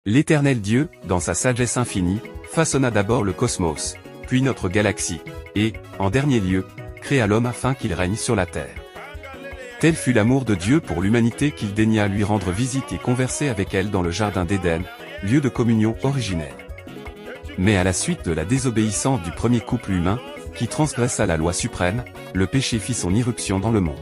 L'Éternel Dieu, dans sa sagesse infinie, façonna d'abord le cosmos, puis notre galaxie, et, en dernier lieu, créa l'homme afin qu'il règne sur la terre. Tel fut l'amour de Dieu pour l'humanité qu'il daigna lui rendre visite et converser avec elle dans le jardin d'Éden, lieu de communion originelle. Mais à la suite de la désobéissance du premier couple humain, qui transgressa la loi suprême, le péché fit son irruption dans le monde.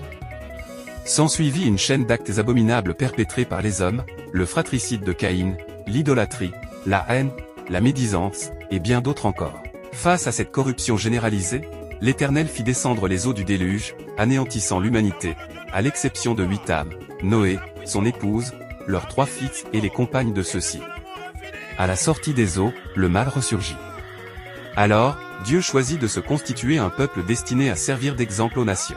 S'ensuivit une chaîne d'actes abominables perpétrés par les hommes, le fratricide de Caïn, l'idolâtrie, la haine, la médisance, et bien d'autres encore. Face à cette corruption généralisée, l'Éternel fit descendre les eaux du déluge, anéantissant l'humanité, à l'exception de 8 âmes, Noé, son épouse, leurs 3 fils et les compagnes de ceux-ci. À la sortie des eaux, le mal ressurgit. Alors, Dieu choisit de se constituer un peuple destiné à servir d'exemple aux nations.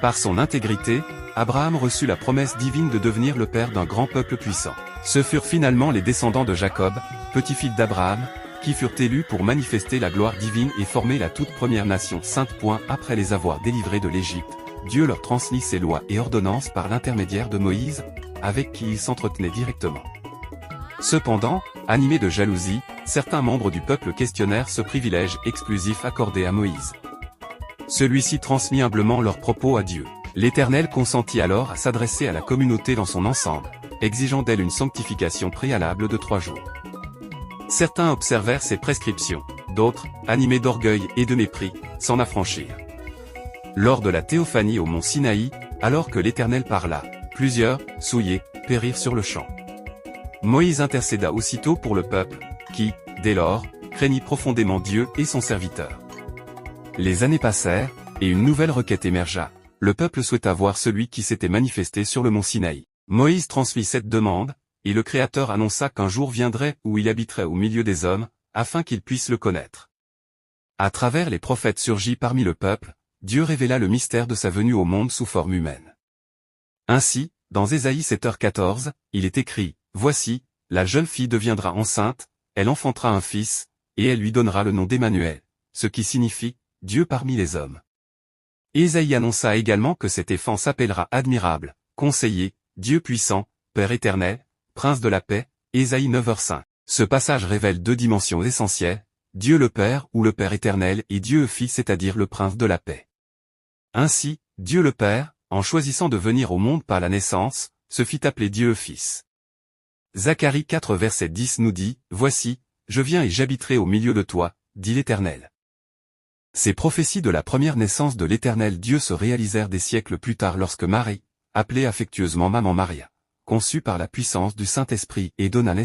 Par son intégrité, Abraham reçut la promesse divine de devenir le père d'un grand peuple puissant. Ce furent finalement les descendants de Jacob, petit-fils d'Abraham, qui furent élus pour manifester la gloire divine et former la toute première nation sainte. Après les avoir délivrés de l'Égypte, Dieu leur transmit ses lois et ordonnances par l'intermédiaire de Moïse, avec qui il s'entretenait directement. Cependant, animés de jalousie, certains membres du peuple questionnèrent ce privilège exclusif accordé à Moïse. Celui-ci transmit humblement leurs propos à Dieu. L'Éternel consentit alors à s'adresser à la communauté dans son ensemble, exigeant d'elle une sanctification préalable de 3 jours. Certains observèrent ces prescriptions, d'autres, animés d'orgueil et de mépris, s'en affranchirent. Lors de la théophanie au mont Sinaï, alors que l'Éternel parla, plusieurs, souillés, périrent sur le champ. Moïse intercéda aussitôt pour le peuple, qui, dès lors, craignit profondément Dieu et son serviteur. Les années passèrent, et une nouvelle requête émergea. Le peuple souhaita voir celui qui s'était manifesté sur le mont Sinaï. Moïse transmit cette demande, et le Créateur annonça qu'un jour viendrait où il habiterait au milieu des hommes, afin qu'ils puissent le connaître. À travers les prophètes surgis parmi le peuple, Dieu révéla le mystère de sa venue au monde sous forme humaine. Ainsi, dans Ésaïe 7h14, il est écrit, « Voici, la jeune fille deviendra enceinte, elle enfantera un fils, et elle lui donnera le nom d'Emmanuel, ce qui signifie « Dieu parmi les hommes ». Ésaïe annonça également que cet enfant s'appellera admirable, conseiller, Dieu puissant, Père éternel, Prince de la paix, Ésaïe 9h5. Ce passage révèle 2 dimensions essentielles, Dieu le Père ou le Père éternel et Dieu le Fils, c'est-à-dire le Prince de la paix. Ainsi, Dieu le Père, en choisissant de venir au monde par la naissance, se fit appeler Dieu le Fils. Zacharie 4 verset 10 nous dit, « Voici, je viens et j'habiterai au milieu de toi, dit l'Éternel. » Ces prophéties de la première naissance de l'Éternel Dieu se réalisèrent des siècles plus tard lorsque Marie, appelée affectueusement Maman Maria, conçue par la puissance du Saint-Esprit et donna naissance